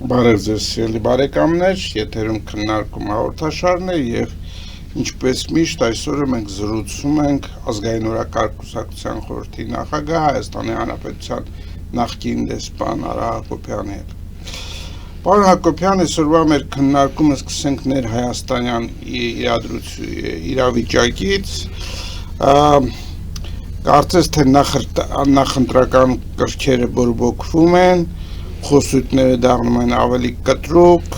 Բարև ձեզ սիրելի բարեկամներ, եթերում քննարկում հաղորդաշարն է եւ ինչպես միշտ այսօր մենք զրուցում ենք ազգային օրակարգ կուսակցության խորհրդի նախագահ Հայաստանի Հանրապետության նախկին դեսպան Արա Հակոբյանի հետ։ Պարոն Հակոբյան, այսօրվա մեր քննարկումը սկսենք ներհայաստանյան իրավիճակից։ Կարծես թե նախընտրական կրքերը բորբոքվում են, խոսույթները դառնում են ավելի կտրուկ,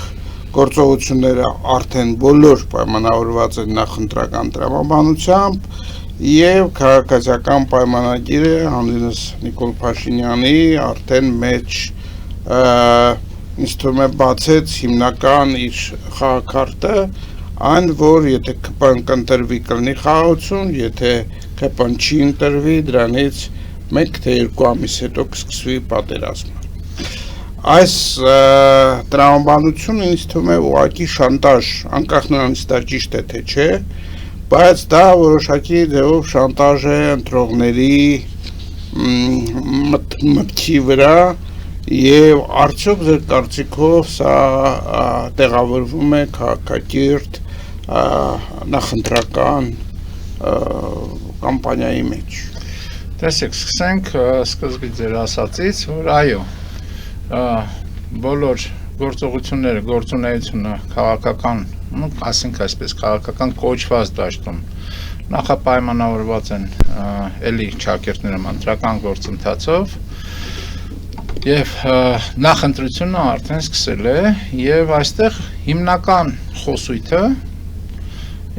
գործողությունները արդեն բոլոր պայմանավորված են նախընտրական տրամաբանությամբ եւ քաղաքացիական պայմանագիրը հանդինս Նիկոլ Փաշինյանի արդեն մեջ ինձ թվում է բացեց հիմնական իր խաղաքարտը, այն որ եթե ԿՊ-ն կընտրվի կլինի խաղաղություն, եթե ԿՊ-ն չի ընտրվի, դրանից 1 թե 2 ամիս հետո կսկսվի պատերազմը։ Այս տրամաբանությունը ինձ թվում է ուղղակի շանտաժ, անկախ նրանից դա ճիշտ է թե չէ, բայց դա որոշակի ձևով շանտաժ է ընտրողների մտքի վրա եւ արդյոք ձեր կարծիքով սա տեղավորվում է քաղաքակիրթ նախընտրական կամպանիայի մեջ։ Տեսեք, սկսենք սկզբից ձեր ասածից, որ այո, բոլոր գործողությունները, գործունեությունը քաղաքական, ասենք այսպես, քաղաքական կոչված դաշտում նախապայմանավորված են էլի ճակերտները ընտրական գործընթացով եւ նախընտրությունը արդեն սկսել է եւ այստեղ հիմնական խոսույթը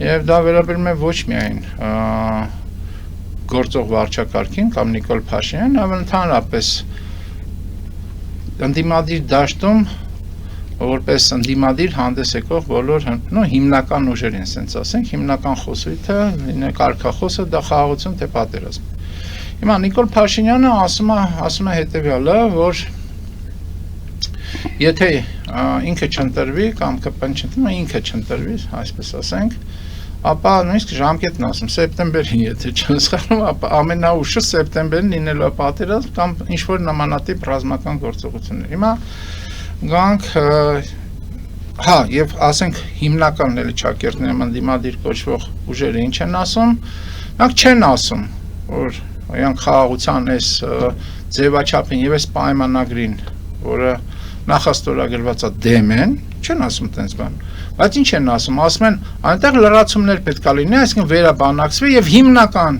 եւ դա վերաբերում է ոչ միայն գործող վարչակարգին կամ Նիկոլ Փաշինյանին, այլ ընդհանրապես ընդդիմադիր դաշտում որպես ընդդիմադիր հանդես եկող բոլոր հիմնական ուժերին, ասենք ասենք, հիմնական խոսույթը, կարգախոսը դա խաղաղություն թե պատերազմ։ Հիմա Նիկոլ Փաշինյանը ասում է հետեւյալը, որ եթե ինքը չընտրվի կամ ԿՊ-ն չընտրվի, ինքը չընտրվի, այսպես ասենք, ապա նույնիսկ ժամկետն ասում, սեպտեմբերին, եթե չեմ սխալվում, ապա ամենաուշը սեպտեմբերին լինելու է պատերազմ կամ ինչ-որ նմանատիպ ռազմական գործողություններ։ Հիմա գանք, եւ ասենք հիմնական էլի ճակերտները ընդդիմադիր կոչվող ուժերը ինչ են ասում, նրանք չեն ասում, որ իրանք խաղաղության այս ձևաչափին եւ այս պայմանագրին, որը նախաստորագրված է դեմ են, չեն ասում տենց բան։ Բայց ինչ են ասում են այնտեղ լրացումներ պետք է լինի, այսինքն վերաբանակցվի եւ հիմնական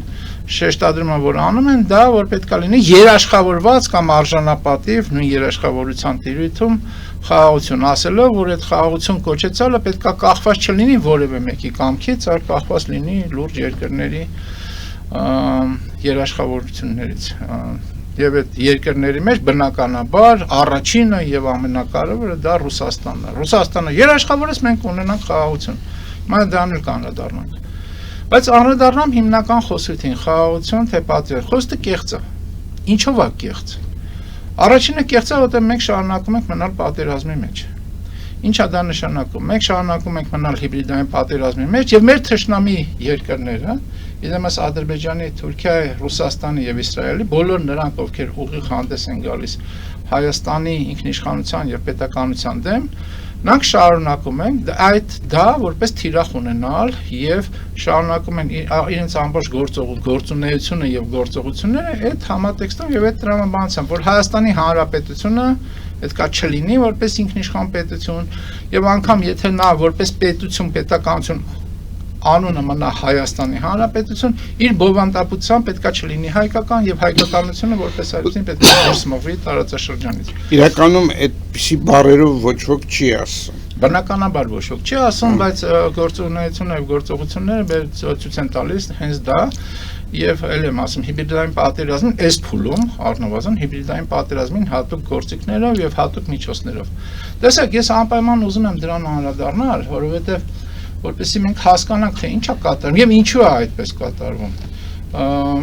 շեշտադրումը որ անում են դա որ պետք է լինի երաշխավորված կամ արժանապատիվ նույն երաշխավորության տիրույթում խաղաղություն, ասելով որ այդ խաղաղություն կոչեցալը պետք է կախված չլինի որևէ մեկի կամքից, այլ կախված լինի լուրջ երկրների երաշխավորություններից եւ այդ երկրների մեջ բնականաբար առաջինը եւ ամենակարևորը դա Ռուսաստանն է։ Ռուսաստանը երաշխավորեց, մենք ունենանք խաղաղություն։ Հիմա դրան էլ կանդրադառնանք։ Բայց անդրադառնամ հիմնական խոսույթին, խաղաղություն թե պատերազմ։ Խոսքը կեղծ է։ Ինչով է կեղծ։ Առաջինը կեղծ է, որտեղ մենք շարունակում ենք մնալ պատերազմի մեջ։ Ինչ է դա նշանակում։ Մենք շարունակում ենք մնալ հիբրիդային պատերազմի մեջ եւ մեր թշնամի երկրները Իդեմս Ադրբեջանի, Թուրքիայի, Ռուսաստանի եւ Իսրայելի բոլոր նրանք, ովքեր ուղիղ հանդես են գալիս Հայաստանի ինքնիշխանության եւ պետականության դեմ, նրանք շարունակում են դա որպես թիրախ ունենալ եւ շարունակում են իրենց ամբողջ գործունեությունը եւ գործողությունները այդ համատեքստով եւ այդ տրամաբանությամբ, որ Հայաստանի Հանրապետությունը պետքա չլինի որպես ինքնիշխան պետություն եւ անգամ եթե նա որպես պետություն, պետականություն անունը մնա Հայաստանի Հանրապետություն, իր բովանդակությամբ պետքա չլինի հայկական եւ հայկականությունը որպես այդպեսին պետք է դուրս մղվի տարածաշրջանից։ Իրականում այդպիսի բառերով ոչ ոք չի ասում։ Բնականաբար ոչ ոք չի ասում, բայց գործունեությունը եւ գործողությունները ցույց են տալիս հենց դա եւ ել եմ ասում հիբրիդային պատերազմին այս փուլում առնվազն հիբրիդային պատերազմին հատուկ գործիքներով եւ հատուկ միջոցներով։ Տեսեք, ես անպայման ուզում եմ դրան անդրադառնալ, որովհետեւ որպեսզի մենք հասկանանք թե ինչ է կատարվում եւ ինչու է այդպես կատարվում։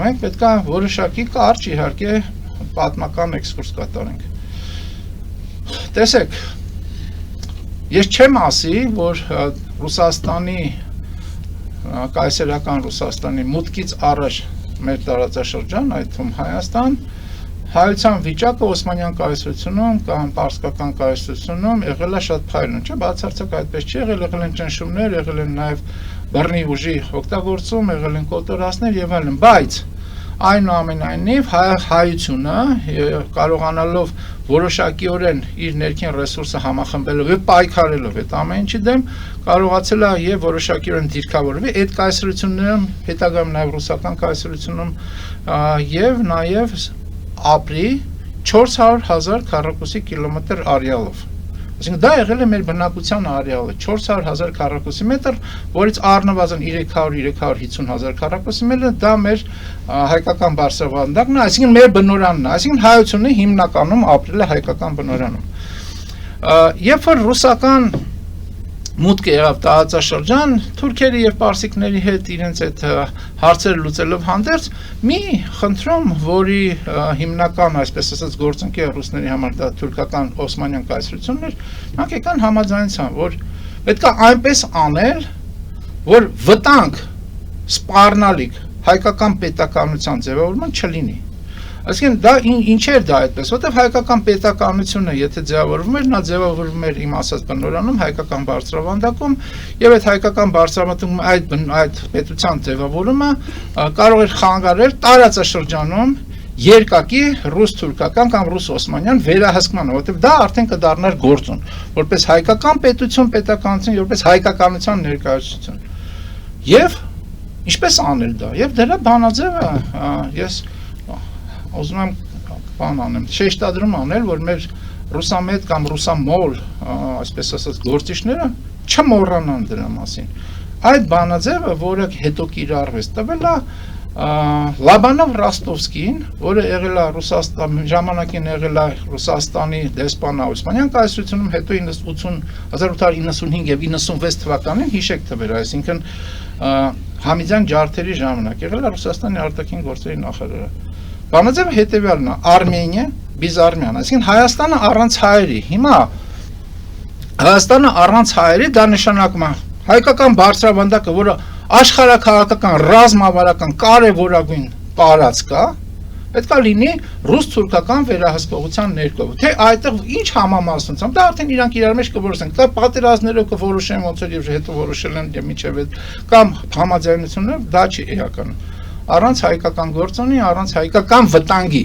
Մենք պետք է որոշակի կարճ իհարկե պատմական էքսկուրս կատարենք։ Տեսեք, ես չեմ ասի, որ Ռուսաստանի կայսերական Ռուսաստանի մուտքից առաջ մեր տարածաշրջան, այդ թվում Հայաստան, հայության վիճակը Օսմանյան կայսրությունում կամ պարսկական կայսրությունում եղել է շատ փայլուն, չէ՞, բացարձակ այդպես չի եղել, եղել են ճնշումներ, եղել են նաև բռնի ուժի օգտագործում, եղել են կոտորածներ եւ այլն, բայց այնուամենայնիվ հայությունը կարողանալով որոշակիորեն իր ներքին ռեսուրսը համախմբելով եւ պայքարելով այդ ամեն ինչի դեմ կարողացել է եւ որոշակիորեն դիրքավորվել այդ կայսրություններում, հետագայում նաեւ ռուսական կայսրությունում եւ նաեւ ապրի 400,000 քառակուսի կիլոմետր արեալով։ Այսինքն դա եղել է մեր բնակության արեալը 400,000 քառակուսի մետր, որից առնվազն 300-350,000 քառակուսի մետր դա մեր հայկական բարձրավանդակն է, այսինքն մեր բնորանն է, այսինքն հայությունը հիմնականում ապրել է հայկական բնորանում։ Երբ որ ռուսական մուտքը եղավ տարածաշրջան, թուրքերի եւ պարսիկների հետ իրենց այդ հարցերը լուծելով հանդերձ մի խնդրում, որի հիմնական, այսպես ասած, գործընկեր ռուսների համար դա թուրքական Օսմանյան կայսրությունն էր, նրանք եկան համաձայնեցան, որ պետք է այնպես անել, որ վտանգ սպառնալիք հայկական պետականության ձևավորման չլինի։ Այսինքն դա ինչ էր դա այդպես, որտեղ հայկական պետականությունը, եթե ձևավորվում էր, նա ձևավորվում էր իմ ասած բնորանում հայկական բարձրավանդակում, եւ այդ հայկական բարձրավանդակում այդ պետության ձևավորումը կարող էր խանգարել տարածաշրջանում երկակի ռուս-թուրքական կամ ռուս-օսմանյան վերահսկմանը, որտեղ դա արդեն կդառնար գործոն, որպես հայկական պետություն, պետականություն, որպես հայկականության ներկայացություն։ Եվ ինչպես անել դա։ Եվ դրա բանաձևը ես ուզում եմ բան անեմ, շեշտադրում անել, որ մեր ռուսամետ կամ ռուսամոլ, այսպես ասած, գործիչները չմոռանան դրա մասին։ Այդ բանաձևը, որը հետո կիրառվեց, տվել է Լաբանով Ռոստովսկին, որը եղել է Ռուսաստան, ժամանակին եղել է Ռուսաստանի դեսպան Օսմանյան կայսրությունում, հետո 1895 եւ 96 թվականին հիշեք թվերը, այսինքն Համիդյան ջարդերի ժամանակ եղել է Ռուսաստանի արտաքին գործերի նախարարը։ Բանաձևը հետևյալն է, Արմենիա, Բիզարմյան, այսինքն Հայաստանը առանց հայերի, հիմա Հայաստանը առանց հայերի դա նշանակում է հայկական բարձրավանդակը, որը աշխարհաքաղաքական, ռազմավարական կարևորագույն տարածք է, պետք է լինի ռուս-թուրքական վերահսկողության ներքո։ Թե այդտեղ ինչ համամասնությամբ, դա արդեն իրանք իրար մեջ կորոշեն, դա պատերազմներով կորոշեն, ոնց որ հետո որոշել են եւ միջև կամ համաձայնություններով, դա չի էական։ Առանց հայկական գործոնի, առանց հայկական վտանգի։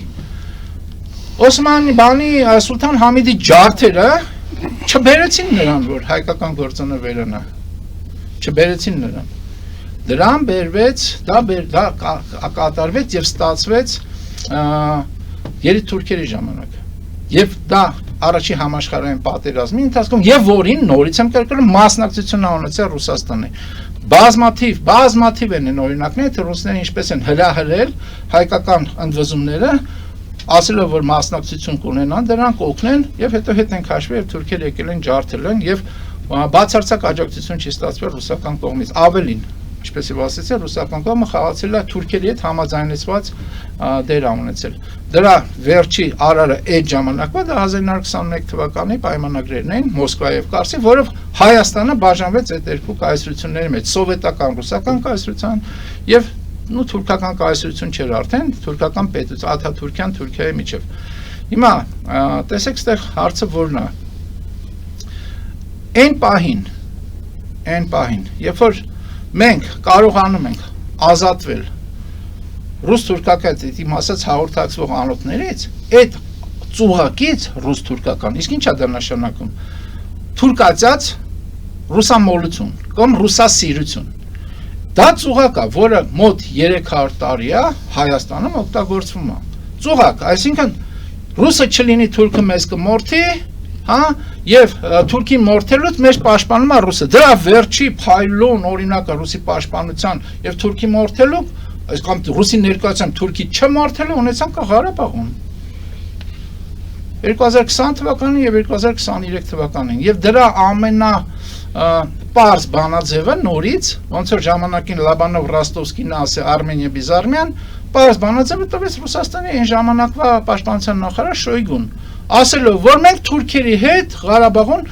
Օսմանի բանի Սուլթան Համիդի ջարդերը չբերեցին նրան, որ հայկական գործոնը վերանա։ Չբերեցին նրան։ Դրան բերվեց, դա կատարվեց եւ ստացվեց երիտթուրքերի ժամանակ։ Եւ դա առաջի համաշխարհային պատերազմի ընթացքում եւ որին նորից եմ կրկնում մասնակցություն ունեցել Ռուսաստանը։ Բազմաթիվ են օրինակներ, թե ռուսները ինչպես են հրահրել հայկական ընդվզումները, ասելով որ մասնակցություն կունենան, դրանք օգնեն եւ հետո հետ են քաշվել եւ թուրքերը եկել են ջարդել են եւ բացարձակ աջակցություն չի ստացվել ռուսական կողմից։ Ավելին, ինչպես եւ ասեցի, ռուսական կողմը խաղացել է թուրքերի հետ համաձայնեցված դեր ունեցել։ Դրա վերջի արարը այդ ժամանակվա դա 1921 թվականի պայմանագրերն էին Մոսկվայի եւ Կարսի, որով Հայաստանը բաժանվեց այդ երկու կայսրությունների մեջ, սովետական ռուսական կայսրության եւ թուրքական կայսրություն չէր արդեն, թուրքական պետություն, Աթաթուրքյան Թուրքիայի միջև։ Հիմա տեսեք, այստեղ հարցը որն է։ Այն պահին, երբ որ մենք կարողանում ենք ազատվել ռուս-թուրքական, իմ ասած հաղորդակցվող անոթներից, այդ ծուղակից ռուս-թուրքական, իսկ ի՞նչ է դա նշանակում։ Թուրքացած ռուսամոլություն կամ ռուսասիրություն։ Դա ծուղակ է, որը մոտ 300 տարի է Հայաստանում օգտագործվում է։ Ծուղակ, այսինքն ռուսը չլինի թուրքը մեզ կմորթի, հա, եւ թուրքին մորթելուց մեր պաշտպանում է ռուսը։ Դրա վերջի փայլուն օրինակը ռուսի պաշտպանության եւ թուրքի մորթելու, այսքան ռուսի ներկայությամբ թուրքի չմորթելու ունեցանք Ղարաբաղում 2020 թվականին եւ 2023 թվականին եւ դրա ամենա պարզ բանաձևը նորից ոնց որ ժամանակին Լաբանով Ռոստովսկին ասե Արմենիա Բիզարմյան պարզ բանաձևը տվեց Ռուսաստանի այն ժամանակվա պաշտպանության նախարար Շոյգուն ասելով որ մենք թուրքերի հետ Ղարաբաղում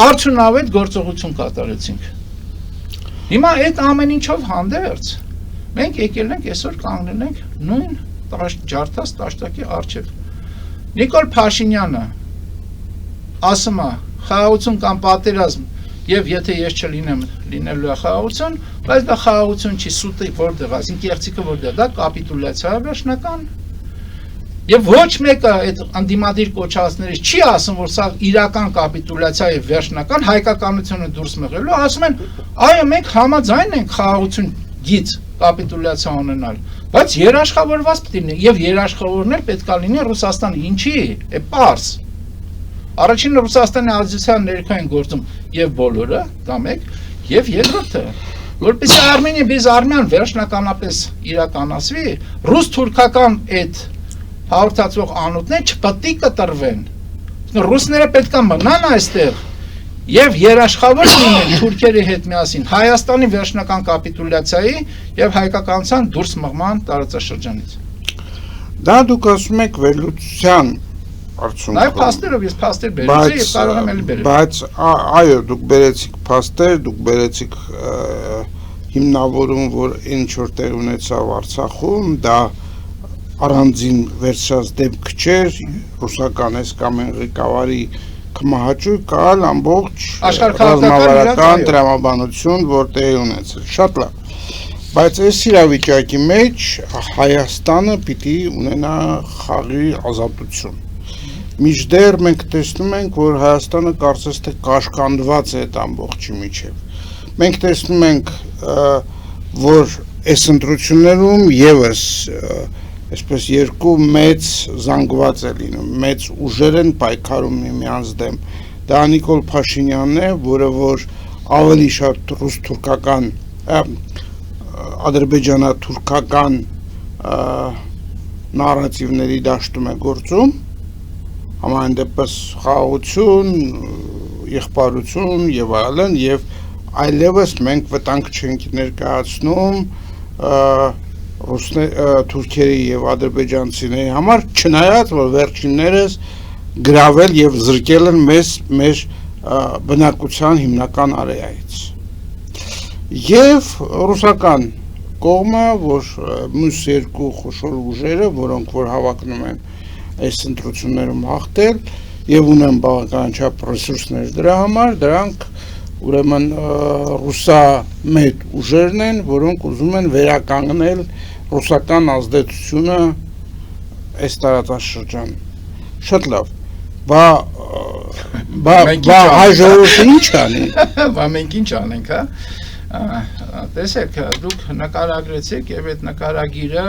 արդյունավետ գործողություն կատարեցինք հիմա այդ ամեն ինչով հանդերձ մենք եկել ենք այսօր կանգնել ենք նույն ջարդած տաշտակի առջև։ Նիկոլ Փաշինյանը ասում է խաղաղություն կամ պատերազմ եւ եթե ես չլինեմ լինելու է խաղաղություն, բայց դա խաղաղություն չի, սուտը որտեղ, այսինքն կեղծիքը որտեղ, դա կապիտուլյացիա է վերջնական։ Եվ ոչ մեկը այդ անդիմադիր կոչածներից չի ասում, որ սա իրական կապիտուլյացիա է վերջնական, հայկականությունը դուրս մղելու, ասում են, այո, մենք համաձայն ենք խաղաղություն գից կապիտուլյացիա ունենալ, բայց երաշխավորված պետք է լինի եւ երաշխավորներ պետք է լինի Ռուսաստանի, ինչի է պարզ։ Առաջինը Ռուսաստանի ազգության ներքո են գործում եւ բոլորը, դա մեկ, եւ երկրորդը, որպեսզի Արմենիա Բիզարմյան վերջնականապես իրականացվի, ռուս-թուրքական այդ հաղորդացող անոթներ չպետք է կտրվեն։ Ռուսները պետք է մնան այստեղ եւ երաշխավոր լինեն թուրքերի հետ միասին Հայաստանի վերջնական կապիտուլյացիայի եւ հայկականության դուրս մղման տարածաշրջանից։ Դա դուք ասում եք վերլուծության արդյունքում։ Այո, փաստերով ես փաստեր բերեցի եւ կարող եմ էլի բերել։ Բայց այո, դուք բերեցիք փաստեր, դուք բերեցիք հիմնավորում, որ ինչ որ տեղ ունեցավ Արցախում, դա առանձին վերջած դեպք չէր, ռուսական էսկամեն ղեկավարի կմահաճույք կալ ամբողջ ռազմավարական տրամաբանություն, որ տեղի ունեցել, շատ լավ, բայց այս իրավիճակի մեջ Հայաստանը պիտի ունենա խաղի ազատություն, մինչդեռ մենք տեսնում ենք, որ Հայաստանը կարծես թե կաշկանդված է այդ ամբողջի միջև, մենք տեսնում ենք, որ այս ընտրություններում ևս այսպես երկու մեծ զանգված է լինում, մեծ ուժեր են պայքարում միմյանց դեմ, դա Նիկոլ Փաշինյանն է, որը որ ավելի շատ ռուս-թուրքական, ադրբեջանա-թուրքական նարատիվների դաշտում է գործում, համայն դեպս խաղաղություն, եղբայրություն եւ այլն, եւ այլևս մենք վտանգ չենք ներկայացնում թուրքերի եւ ադրբեջանցիների համար, չնայած որ վերջիններս գրավել եւ զրկել են մեր բնակության հիմնական արեայից։ Եվ ռուսական կողմը, որ մյուս երկու խոշոր ուժերը, որոնք որ հավակնում են այս ընտրություններում հաղթել եւ ունեն բավականաչափ ռեսուրսներ դրա համար, դրանք ուրեմն ռուսամետ ուժերն են, որոնք ուզում են վերականգնել ռուսական ազդեցությունը այս տարածաշրջան։ Շատ լավ։ Բա հայ ժողովուրդը ինչ անի։ Բա մենք ինչ անենք, հա։ Տեսեք, դուք նկարագրեցիք եւ այդ նկարագիրը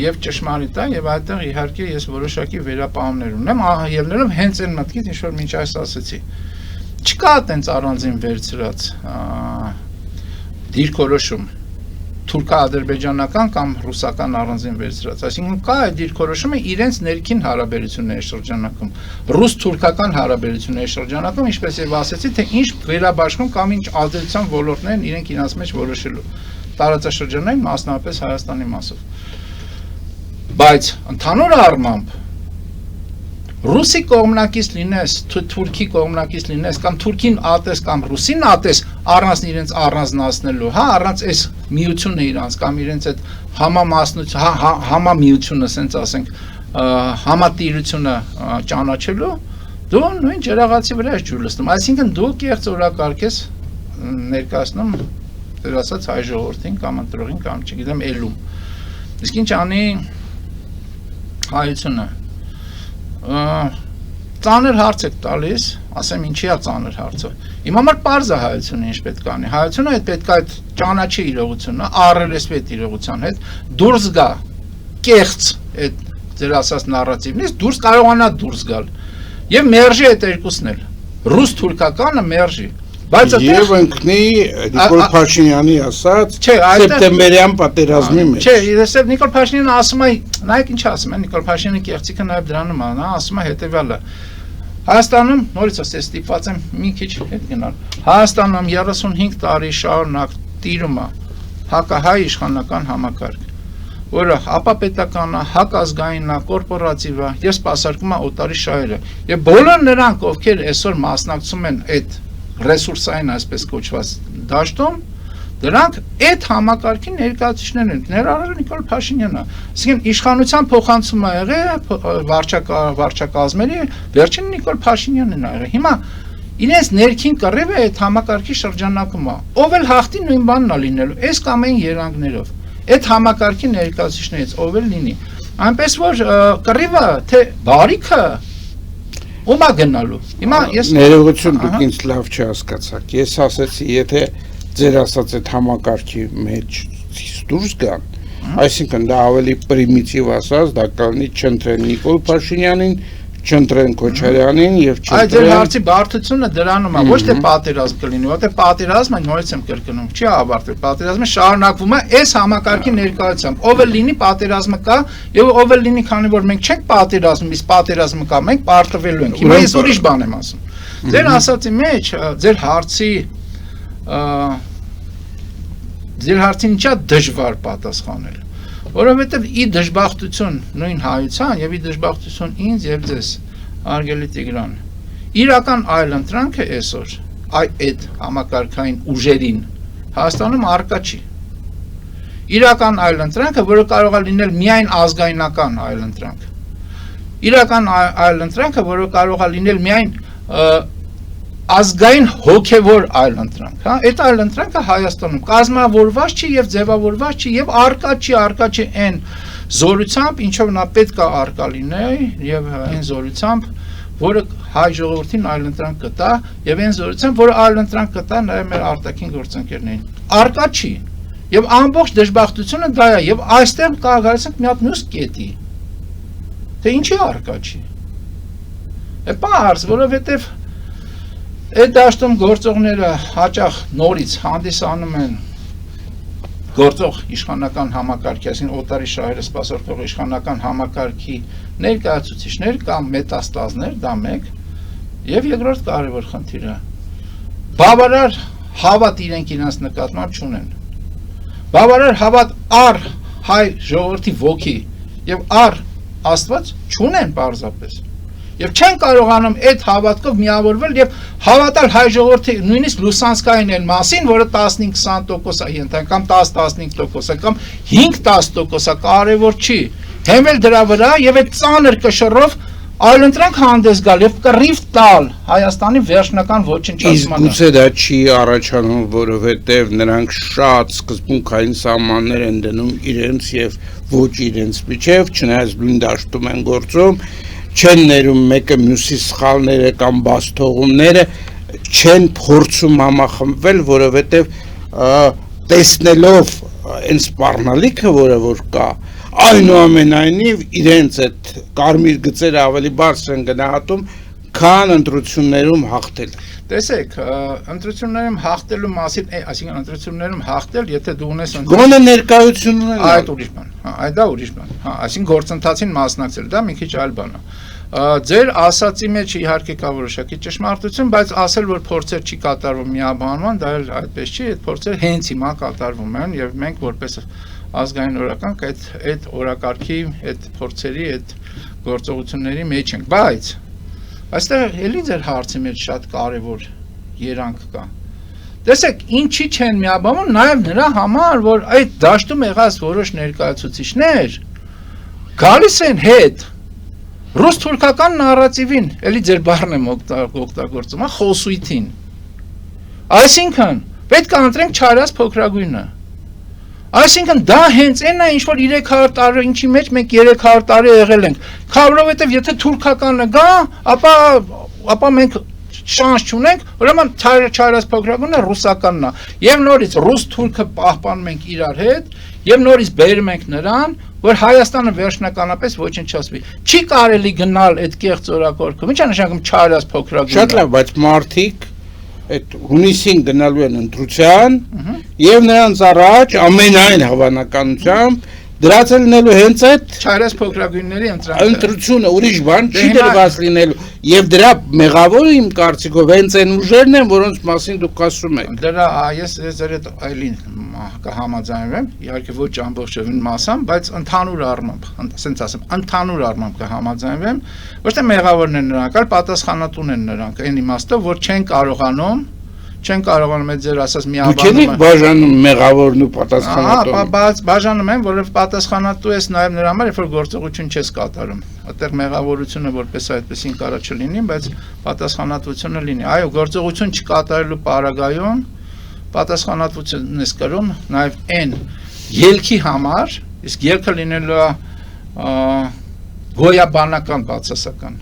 եւ ճշմարիտ է եւ այդտեղ իհարկե ես որոշակի վերապահումներ ունեմ, եւ ներում հենց այն մտքից ինչ որ մինչ այս ասացի։ Չկա այտենց առանձին վերցրած դիրքորոշում թուրքա-ադրբեջանական կամ ռուսական առանձին վերցրած, այսինքն կա այդ դիրքորոշումը իրենց ներքին հարաբերությունների շրջանակում, ռուս-թուրքական հարաբերությունների շրջանակում, ինչպես եւ ասեցի, թե ինչ վերաբաշխում կամ ինչ ազդեցության ոլորտներ են իրենք իրենց մեջ որոշելու տարածաշրջանային, մասնավորապես Հայաստանի մասով։ Բայց ընդհանուր առմամբ Ռուսի կողմնակից լինես, թուրքի կողմնակից լինես, կամ թուրքին ատես կամ ռուսին ատես, առանց իրենց առանձնացնելու, հա, առանց այս միությունը իրանց կամ իրենց այդ համամասնություն, համամիությունը, ասենք ասենք, համատիրությունը ճանաչելու, դու նույն ջրաղացի վրա ես ջուր լցնում, այսինքն դու կեղծ օրակարգ ես ներկայացնում, դեր ասած հայ ժողովրդին կամ ընտրողին կամ չգիտեմ ելում։ Իսկ ինչ անի հայությունը ծանր հարց եք տալիս, ասեմ ինչի է ծանր հարցը։ Իմ համար պարզ է հայությունը ինչ պետք է անի։ Հայությունը այդ պետք է այդ ճանաչի իրողությունը, առերեսվետ իրողության հետ դուրս գա, կեղծ այդ ձեր ասած նարատիվից դուրս կարողանա դուրս գալ։ Եվ մերժի այդ երկուսն էլ։ Ռուս-թուրքականը մերժի։ Բայց եւ ընկնի Նիկոլ Փաշինյանի ասած սեպտեմբերյան պատերազմի մեջ։ Չէ, իրեսեւ Նիկոլ Փաշինյանը ասում է, նայեք ինչ ասում է, Նիկոլ Փաշինյանը կեղծիքը նաեւ դրանում է, նա ասում է հետեւյալը. Հայաստանում նորից ասես ստիպված եմ մի քիչ հետ գնալ։ Հայաստանում 35 տարի շարունակ տիրում է հակահայ իշխանական համակարգ, որը ապապետական է, հակազգային է, կորպորատիվ է եւ սպասարկում է օտարի շահերը։ Եվ բոլոր նրանք, ովքեր այսօր մասնակցում են այդ ռեսուրսային այսպես կոչված դաշտում, Դրանք այդ համակարգի ներկայացուցիչներն են, ներառել Նիկոլ Փաշինյանը։ Այսինքն իշխանության փոխանցումը եղել վարչակազմերի վերջին Նիկոլ Փաշինյանն է եղել։ Հիմա իրենց ներքին կռիվը այդ համակարգի շրջանակում է։ Ով էլ հաղթի նույն բանն է լինելու, այս կամ այն երանգներով։ Այդ համակարգի ներկայացուցիչներից ով էլ լինի։ Այնպես որ կռիվը թե բարիքը ում է գնալու։ Հիմա ես ներողություն դուք ինձ լավ չհասկացաք։ Ես ասացի, եթե ձեր ասած այդ համակարգի մեջ դուրս գան, այսինքն դա ավելի պրիմիտիվ ասած, դա կլինի չընտրեն Նիկոլ Փաշինյանին, չընտրեն Քոչարյանին եւ չընտրեն։ Այդ ձեր հարցի բարդությունը դրանում է, ոչ թե պատերազմ կլինի, որտեղ պատերազմը նորից եմ կրկնում, չի ավարտվել, պատերազմը շարունակվում է այս համակարգի ներկայությամբ։ Ով էլ լինի պատերազմը կա եւ ով էլ լինի, քանի որ մենք չենք պատերազմում, իսկ պատերազմը կա, մենք պարտվելու ենք։ Հիմա ես ուրիշ բան եմ ասում։ Ձեր ասածի մեջ, ձեր հարցին ինչա դժվար պատասխանել, որովհետև ի դժբախտություն նույն հայության եւ ի դժբախտություն ինձ եւ ձեզ, արգելի Տիգրան, իրական այլընտրանքը այսօր այդ համակարգային ուժերին Հայաստանում արկա չի։ Իրական այլընտրանքը, որը կարող է լինել միայն ազգայնական այլընտրանք։ Իրական այլընտրանքը, որը կարող է լինել միայն ազգային հոգևոր այլընտրանք, հա, այդ այլընտրանքը Հայաստանում կազմավորված չի եւ ձևավորված չի եւ արկա չի այն զորությամբ, ինչով նա պետք է արկա լինի եւ այն զորությամբ, որը հայ ժողովրդին այլընտրանք կտա եւ այն զորությամբ, որը այլընտրանք կտա նաեւ մեր արտաքին գործընկերներին։ Արկա չի եւ ամբողջ դժբախտությունը դա է եւ այստեղ կա գալիս ենք մի հատ մյուս կետի։ Թե ինչի արկա չի։ Է պարզ, որովհետեւ այդ դաշտում գործողները հաճախ նորից հանդիսանում են գործող իշխանական համակարգի, այսինքն օտարի շահերը սպասարկող իշխանական համակարգի ներկայացուցիչներ կամ մետաստազներ, դա մեկ, եւ երկրորդ կարևոր խնդիրը բավարար հավատ իրենք իրենց նկատմամբ չունեն։ Բավարար հավատ առ հայ ժողովրդի ոգի եւ առ Աստված չունեն պարզապես։ Եվ չեն կարողանում այդ հավատքով միավորվել եւ հավատալ հայ ժողովրդի նույնիսկ Լուսանսկային այն մասին, որը 15-20% է ենթան կամ 10-15% կամ 5-10% է, կարևոր չի։ Հեմել դրա վրա եւ այդ ծանր կշռով այլընտրանք հանդես գալ եւ կռիվ տալ Հայաստանի վերջնական ոչնչացմանը։ Իսկ գուցե դա չի առաջանում, որովհետեւ նրանք շատ սկզբունքային սահմաններ են դնում իրենց եւ ոչ իրենց միջև, չնայած նույն դաշտում են գործում, չեն ներում մեկը մյուսի սխալները կամ բացթողումները, չեն փորձում համախմբվել, որովհետեւ տեսնելով այն սպառնալիքը, որը որ կա, այնուամենայնիվ իրենց այդ կարմիր գծերը ավելի բարձր են գնահատում, քան ընտրություններում հաղթել։ Տեսեք, ընտրություններում հաղթելու մասին, այսինքն ընտրություններում հաղթել, եթե դու ունես գոնե ներկայություն ունենալ, այդ ուրիշ բան, հա, այդ դա ուրիշ բան, հա, այսինքն գործընթացին մասնակցել, դա մի քիչ այլ բան է։ Ձեր ասացի մեջ իհարկե կա որոշակի ճշմարտություն, բայց ասել, որ փորձեր չի կատարվում միաբանման, դա էլ այդպես չի, այդ փորձերը հենց հիմա կատարվում են եւ մենք որպես ազգային օրակարգ այդ օրակարգի, այդ փորձերի, այդ գործողությունների մեջ ենք, բայց այստեղ էլի ձեր հարցի մեջ շատ կարևոր երանգ կա։ Տեսեք, ինչի չեն միաբանում, նաեւ նրա համար, որ այդ դաշտում եղած որոշ ներկայացուցիչներ գալիս են հետ ռուս-թուրքական նարատիվին, էլի ձեր բառն եմ օգտագործում, խոսույթին։ Այսինքն, պետք է ընտրենք չարած փոքրագույնը։ Այսինքն դա հենց այն է, ինչ որ 300 տարի, ինչի մեջ մենք 300 տարի եղել ենք։ Որովհետև եթե թուրքականը գա, ապա մենք շանս չունենք, ուրեմն չարած փոքրագույնը ռուսականն է։ Եվ նորից ռուս-թուրքը պահպանում ենք իրար հետ, եւ նորից բերում ենք նրան, որ Հայաստանը վերջնականապես ոչնչացվի։ Չի կարելի գնալ այդ կեղծ օրակարգով։ Ինչ է նշանակում չարած փոքրագույնը։ Շատ լավ, բայց մարդիկ այդ հունիսին գնալու են ընտրության եւ նրանց առաջ ամենայն հավանականությամբ դրած է լինելու հենց այդ չարած փոքրագույնների ընտրությունը, ուրիշ բան չի դրված լինելու եւ դրա մեղավորը իմ կարծիքով հենց այն ուժերն են, որոնց մասին դուք ասում եք։ Դրա ես ձեր հետ այլին կհամաձայնվեմ, իհարկե ոչ ամբողջովին մասամբ, բայց ընդհանուր առմամբ, ասենց ասեմ, ընդհանուր առմամբ կհամաձայնվեմ, ոչ թե մեղավորն են նրանք, այլ պատասխանատուն են նրանք, այն իմաստով, որ չեն կարողանում չեն կարողանում այդ ձեր ասած Դուք եք բաժանում մեղավորն ու պատասխանատուն։ Բաժանում են, որովհետև պատասխանատու ես նաև նրա համար, երբ որ գործողություն չես կատարում։ Այդտեղ մեղավորությունը որպես այդպեսին կարա չլինի, բայց պատասխանատվությունը լինի։ Այո, գործողություն չկատարելու պարագայում պատասխանատվություն ես կրում նաև այն ելքի համար, իսկ ելքը լինելու է գոյաբանական բացասական։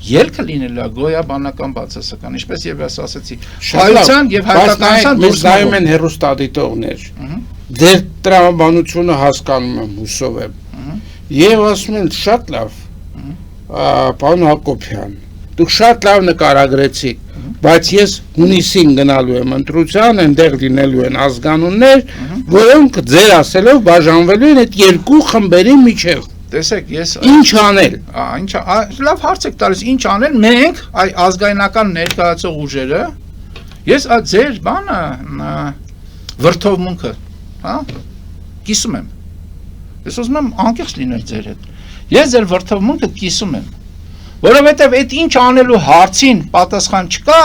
Ելքը լինելու է գոյաբանական բացասական, ինչպես եւ ես ասացի, հայության եւ հայկականության դուրս նայում են հերոստատիտողներ։ Ձեր տրամաբանությունը հասկանում եմ, հուսով եմ։ Եվ ասում են շատ լավ, պարոն Հակոբյան, դուք շատ լավ նկարագրեցիք, բայց ես հունիսին գնալու եմ ընտրության, այնտեղ լինելու են ազգանուններ, որոնք ձեր ասելով բաժանվելու են այդ երկու խմբերի միջև։ Տեսեք, ես ինչ անել։ Լավ հարց եք տալիս, ինչ անել, մենք այ ազգայնական ներկայացող ուժերը, ես ձեր բանը վրդովմունքը, հա, կիսում եմ։ Ես ուզում եմ անկեղծ լինել ձեր հետ։ Ես ձեր վրդովմունքը կիսում եմ, որովհետև այդ ինչ անելու հարցին պատասխան չկա,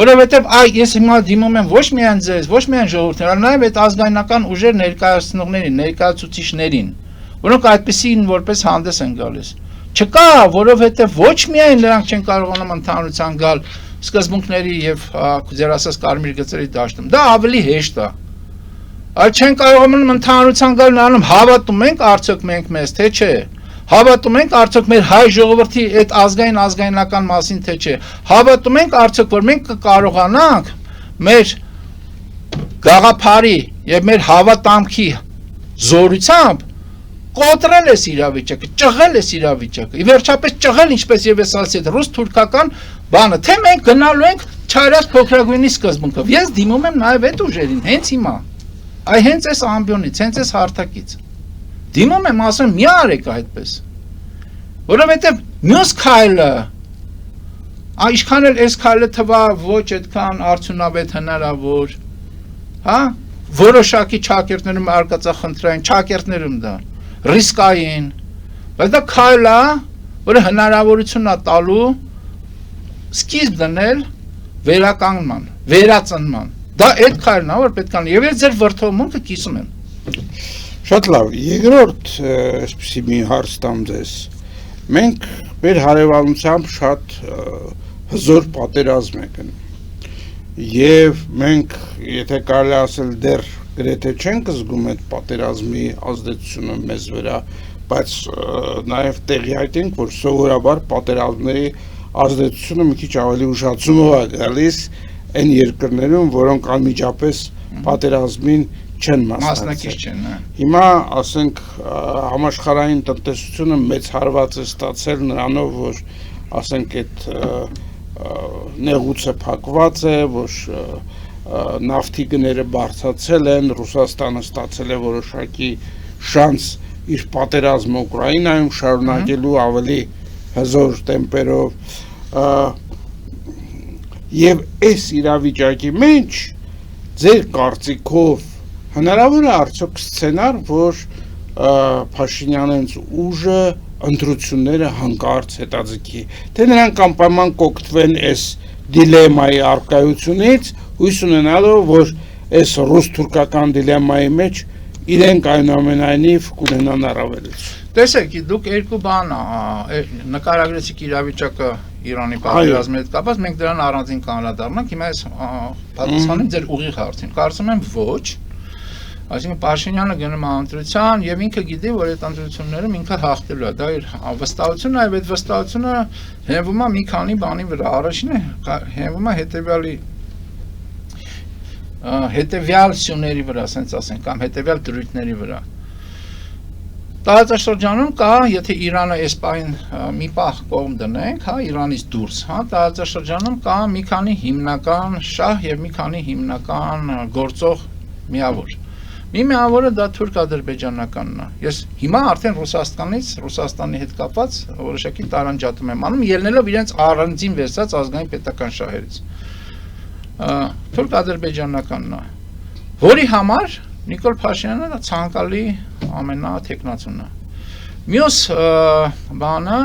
որովհետև ես հիմա դիմում եմ ոչ միայն ձեզ, ոչ միայն ժողովրդին, այլ նաև այդ ազգայնական ուժեր ներկայացնողներին, ներկայացուցիչներին, որոնք այդպեսին որպես հանդես են գալիս։ Չկա, որովհետև ոչ միայն նրանք չեն կարողանում ընդհանրության գալ սկզբունքների եւ ձեր ասած կարմիր գծերի դաշտում։ Դա ավելի հեշտ է։ Այլ չեն կարողանում ընդհանրության գալ նրանում հավատում ենք արդյոք մենք մեզ, թե չէ։ Հավատում ենք արդյոք մեր հայ ժողովրդի այդ ազգայնական մասին, թե չէ։ Հավատում ենք արդյոք որ մենք կկարողանանք մեր գաղափարի եւ մեր հավատամքի զորությամբ կոտրել էս իրավիճակը, ճղել էս իրավիճակը, ի վերջապես ճղել, ինչպես եւ ես ասացի, ռուս-թուրքական բանը, թե մենք գնալու ենք չարած փոքրագույնի սկզբունքով։ Ես դիմում եմ նաեւ այդ ուժերին, հենց հիմա։ Այ հենց այս ամբիոնից, հենց այս հարթակից։ Դիմում եմ, ասում մի արեք այդպես։ Որովհետեւ մյուս քայլը, ինչքան էլ այս քայլը թվա ոչ այդքան արդյունավետ հնարավոր, հա, որոշակի ճակերտներում արկածախնդրային, ճակերտներում դա ռիսկային, բայց դա քայլ է, որը հնարավորություն է տալու սկիզբ դնել վերականգնման, վերածնման։ Դա այդ քայլն է, որ պետք է լինի, եւ ես ձեր վրդովմունքը կիսում եմ։ Շատ լավ, երկրորդ այսպեսի մի հարց տամ ձեզ։ Մենք մեր հարևանությամբ շատ հզոր պատերազմ ենք գնում։ Եվ մենք, եթե կարելի ասել, դեռ գրեթե չենք զգում այդ պատերազմի ազդեցությունը մեզ վրա, բայց նաև տեղյակ ենք, որ սովորաբար պատերազմների ազդեցությունը մի քիչ ավելի ուշացումով է գալիս այն երկրներում, որոնք անմիջապես պատերազմին չեն մասնակցել։ Հիմա, ասենք, համաշխարհային տնտեսությունը մեծ հարված է ստացել նրանով, որ, ասենք, այդ նեղուցը փակված է, որ նավթի գները բարձրացել են, Ռուսաստանը ստացել է որոշակի շանս իր պատերազմը Ուկրաինայում շարունակելու ավելի հզոր տեմպերով, եւ այս իրավիճակի մեջ ձեր կարծիքով հնարավոր է արդյոք սցենար, որ Փաշինյանենց ուժը ընտրությունները հանկարծ հետաձգի, թե նրանք անպայման կօգտվեն այս դիլեմայի առկայությունից, հույս ունենալով, որ այս ռուս-թուրքական դիլեմայի մեջ իրենք այնուամենայնիվ կունենան առավելություն։ Տեսեք, դուք երկու բան նկարագրեցիք իրավիճակը Իրանի պատերազմի հետ կապված, մենք դրան առանձին կանրադառնանք, հիմա ես պատասխանեմ ձեր ուղիղ հարցին։ Կարծում եմ ոչ, այսինքն Փաշինյանը գնում է ընտրության եւ ինքը գիտի, որ այդ ընտրություններում ինքը հաղթելու է, դա իր վստահությունն է, եւ այդ վստահությունը հենվում է մի քանի բանի վրա։ Առաջինը հենվում է հետեւյալ սյուների վրա, ասենց ասենք, կամ հետեւյալ դրույթների վրա։ Տարածաշրջանում կա, եթե Իրանը այս պահին մի պահ կողմ դնենք, հա, Իրանից դուրս, հա, տարածաշրջանում կա մի քանի հիմնական շահ եւ մի քանի հիմնական գործող միավոր։ Մի միավորը դա թուրք-ադրբեջանականն է։ Ես հիմա արդեն Ռուսաստանի հետ կապված որոշակի տարանջատում եմ անում, ելնելով իրենց առանձին վերցած ազգային պետական շահերից։ Թուրք-ադրբեջանականն է, որի համար Նիկոլ Փաշինյանը դա ցանկալի ամենաթեկնածուն է։ Մյուս բանը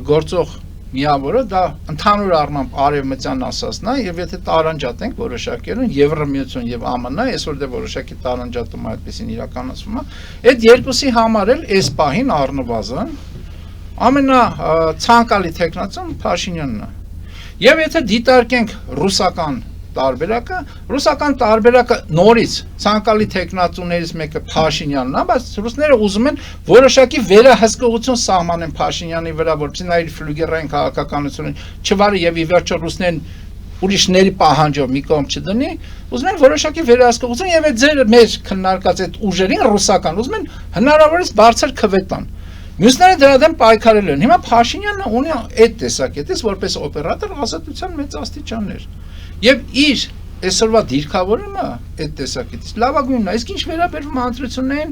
գործող միավորը դա ընդհանուր առմամբ արևմտյան ասածն է եւ եթե տարանջատենք որոշակերուն Եվրամիություն եւ ԱՄՆ այսօր դե որոշակի տարանջատում այդպեսին իրականացվում է այդ երկուսի համար էլ այս պահին առնվազն ամենա ցանկալի տեխնացիան Փաշինյանն է եւ եթե դիտարկենք ռուսական տարբերակը նորից ցանկալի տեխնատուներից մեկը Փաշինյանն է, բայց ռուսները ուզում են որոշակի վերահսկողություն սահմանեն Փաշինյանի վրա, որպեսզի նա իր ֆլյուգերային քաղաքականությունը չվարի եւ ի վերջո ռուսներն ուրիշների պահանջով մի կողմ չդնի, ուզում են որոշակի վերահսկողություն եւ այդ ձեր մեր քննարկած այդ ուժերին ռուսական ուզում են հնարավորինս բարձր քվետան։ Մյուսները դրա դեմ պայքարել են։ Հիմա Փաշինյանը ունի այդ տեսակետից որպես օպերատոր ազատության մեծ աստիճաններ։ Եվ իր այսօրվա դիրքավորումը այդ տեսակետից լավագույնն է, իսկ ինչ վերաբերվում ընտրություններին,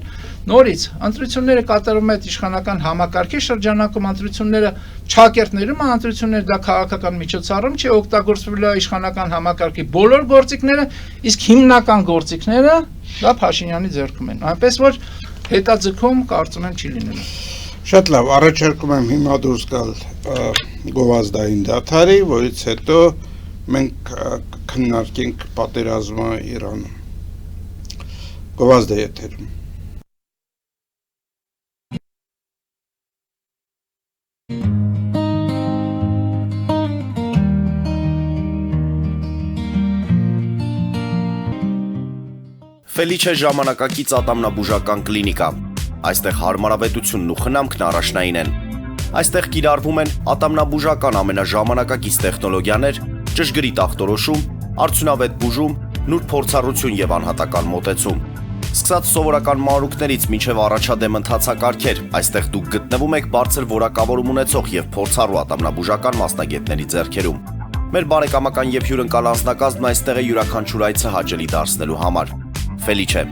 նորից ընտրությունները կատարվում է իշխանական համակարգի շրջանակում, ընտրությունները ճակերտներում ընտրությունները դա քաղաքական միջոցառում չի, օգտագործվել է իշխանական համակարգի բոլոր գործիքները, իսկ հիմնական գործիքները դա Փաշինյանի ձեռքում են, այնպես որ հետաձգում կարծում եմ չի լինելու։ Շատ լավ, առաջարկում եմ հիմա դուրս գալ գովազդային դադարի, որից հետո մենք քննարկենք պատերազմը Իրանում։ Գովազդը եթերում։ Ֆելիչե ժամանակակից ատամնաբուժական կլինիկա։ Այստեղ հարմարավետությունն ու խնամքն առաջնային են։ Այստեղ կիրառվում են ատամնաբուժական ամենաժամանակակից տեխնոլոգիաներ, ճշգրիտ ախտորոշում, արդյունավետ բուժում, նուրբ փորձառություն եւ անհատական մոտեցում։ Սկսած սովորական մանրուքներից մինչև առաջադեմ ընթացակարգեր, այստեղ դուք գտնվում եք բարձր որակավորում ունեցող եւ փորձառու ատամնաբուժական մասնագետների ձեռքերում։ Մեր բարեկամական եւ հյուրընկալ անձնակազմն այստեղ է յուրաքանչյուր այցը հաճելի դարձնելու համար։ Ֆելիչե,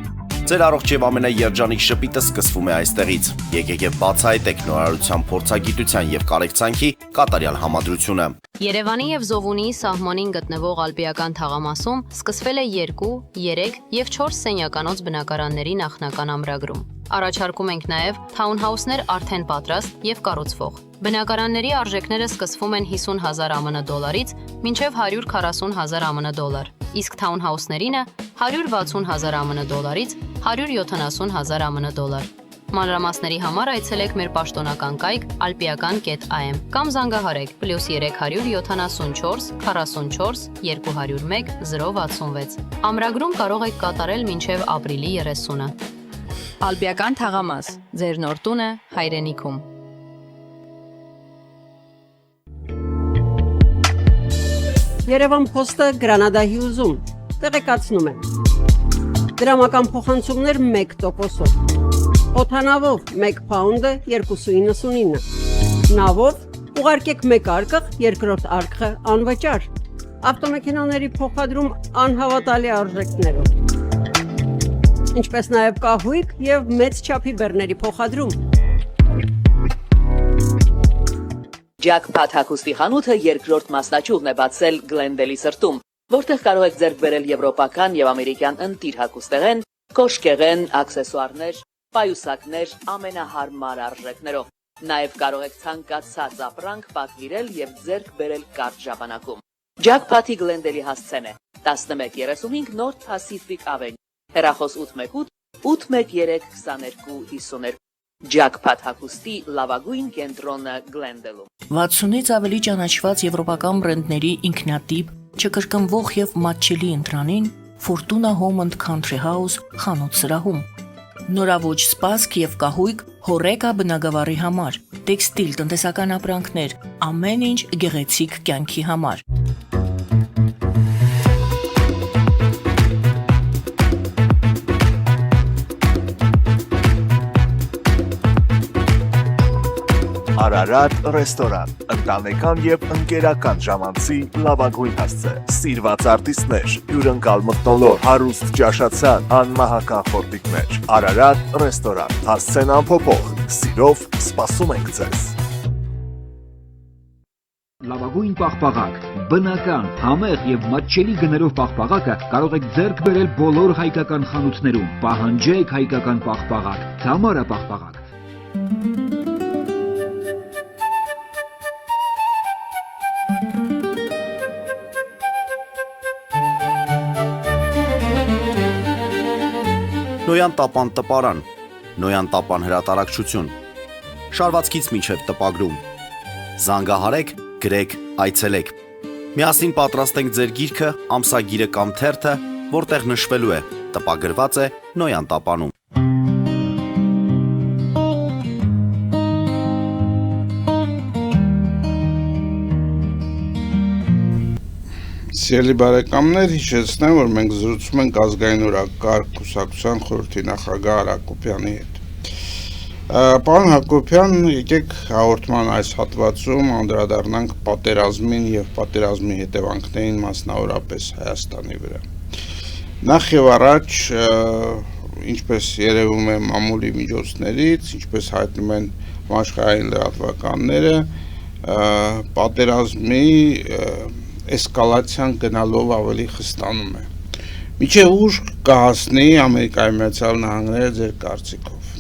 ձեր առողջ եւ ամենաերջանիկ շպիտը սկսվում է այստեղից։ Եկեք եւ բացահայտեք նորարարության փորձագիտության եւ կարեկցանքի կատարյալ համադրությունը։ Երևանի եւ Զովունիի սահմանին գտնվող ալպիական թաղամասում սկսվել է 2, 3 եւ 4 սենյականոց բնակարանների նախնական ամրագրում։ Առաջարկում ենք նաեւ թաունհաուսներ արդեն պատրաստ եւ կառուցվող։ Բնակարանների արժեքները սկսվում են 50,000 ԱՄՆ դոլարից մինչև 140,000 ԱՄՆ, իսկ թաունհաուսներինը 160,000 ԱՄՆ դոլարից 170,000 ԱՄՆ դոլար։ Մանրամասների համար այցելեք մեր պաշտոնական կայք alpiakan.am կամ զանգահարեք +374 44 201 066։ Ամրագրում կարող եք կատարել մինչև ապրիլի 30-ը։ Ալպիական թաղամաս, ձեր նոր տունը հայրենիքում։ Երևան փոստը Գրանադայի ուզում, տեղեկացնում եմ։ Դրամական փոխանցումներ 1%-ով։ Օդանավով 1 փաունդը 2.99։ Նավով ուղարկեք 1 արկղ, երկրորդ արկղը անվճար։ Ավտոմեքենաների փոխադրում անհավատալի արժեքներով։ Ինչպես նաև կահույք եւ մեծ չափի բեռների փոխադրում։ Jackpot հագուստի խանութը երկրորդ մասնաճյուղն է բացել Գլենդելի սրտում, որտեղ կարող եք ձեռք բերել եվրոպական եւ ամերիկյան ընտիր հագուստեղեն, կոշկեղեն, աքսեսուարներ, պայուսակներ ամենահարմար արժեքներով։ Նաեւ կարող եք ցանկացած ապրանք պատվիրել եւ ձեռք բերել կարճ ժամանակում։ Jackpot-ի Գլենդելի հասցեն է 1135 North Pacific Avenue, հեռախոս 818 813 2252։ Jackpot հագուստի լավագույն կենտրոնը Գլենդելում։ 60-ից ավելի ճանաչված եվրոպական բրենդների ինքնատիպ, չկրկնվող եւ մատչելի ընտրանին Fortuna Home and Country House խանութ սրահում։ Նորավոճ սպասք եւ կահույք հորեկա բնագավառի համար, տեքստիլ տնտեսական ապրանքներ, ամեն ինչ գեղեցիկ կյանքի համար։ Արարատ ռեստորան, ընտանեկան եւ ընկերական ժամանցի լավագույն հասցե, սիրված արտիստներ, հյուրընկալ մթնոլորտ, հարուստ ճաշացան, անմահական խորտիկներ։ Արարատ ռեստորան, հասցեն անփոփոխ, սիրով սպասում ենք ձեզ։ Լավագույն պաղպաղակ, բնական, համեղ եւ մատչելի գներով պաղպաղակը կարող եք ձեռք բերել բոլոր հայկական խանութներում։ Պահանջեք հայկական պաղպաղակ, Թամարա պաղպաղակ։ Նոյան տապան տպարան, Նոյան տապան հրատարակչություն, շարվածքից մինչև տպագրում, զանգահարեք, գրեք, այցելեք, միասին պատրաստենք ձեր գիրքը, ամսագիրը կամ թերթը, որտեղ նշվելու է, տպագրված է Նոյան տապանում։ Սիրելի բարեկամներ, հիշեցնեմ, որ մենք զրուցում ենք ազգային օրակարգ կուսակցության խորհրդի նախագահ Հակոբյանի հետ։ Պարոն Հակոբյան, եկեք հաղորդման այս հատվածում անդրադառնանք պատերազմին եւ պատերազմի հետևանքներին, մասնավորապես Հայաստանի վրա։ Նախ եւ առաջ, ինչպես երևում է մամուլի միջոցներից, ինչպես հայտնում են աշխարհային լրատվականները, պատերազմի էսկալացիան գնալով ավելի խստանում է։ Միջև ուր կհասնի Ամերիկայի Միացյալ Նահանգները ձեր կարծիքով։